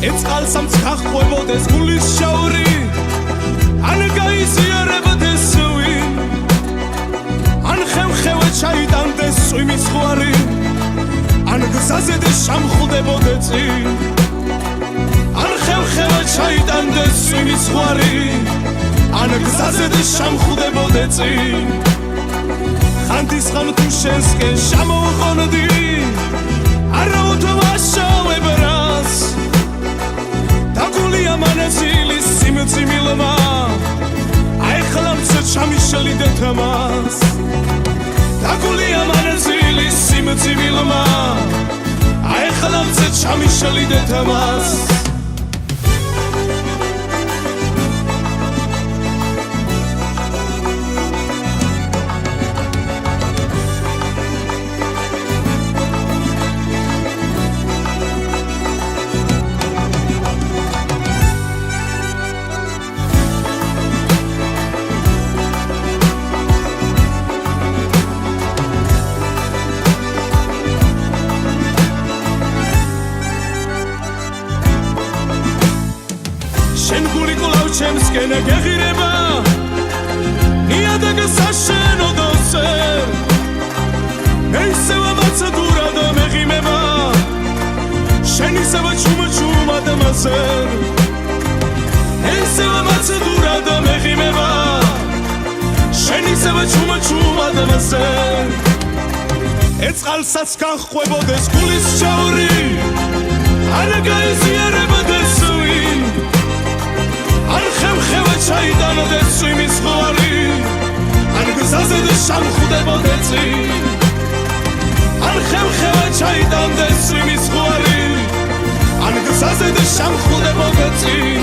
ეწყალსამც გახვებოდეს გულის შაური ან გაიზიარებოდეს ვინ ან ხევ-ხევე ჩაიტანდეს წვიმის ზღვარი ან გზაზე შამხლდებოდე წინ ან ხევ-ხევე ჩაიტანდეს წვიმის ზღვარი ან გზაზე შამხლდებოდე წინ ხანდის ხან თუ შენსკენ შემოვღონდი არა უთმაშავებ რას დაგულია მანძილის სიმძიმილმა აიხლა მცე ჩამიშლიდეთ მას დაგულია მანძილის სიმძიმილმა აიხლა მცე ჩამიშლიდეთ მას შენ გული კვლავ ჩემსკენ გეღირება ნიადაგ საშენო დოსერ მე ისევ მაცდურად მეღიმება შენ ისევ ჩუმჩუმად მასერ მე ისევ მაცდურად მეღიმება შენ ისევ ჩუმჩუმად მასერ ეწყალსაც გახვებოდეს გულის შაური არ გაიზიარებოდეს ვინ ან ხევ-ხევე ჩაიტანდეს წვიმის ზღვარი ან გზაზე შამხლდებოდე წინ ან ხევ-ხევე ჩაიტანდეს წვიმის ზღვარი ან გზაზე შამხლდებოდე წინ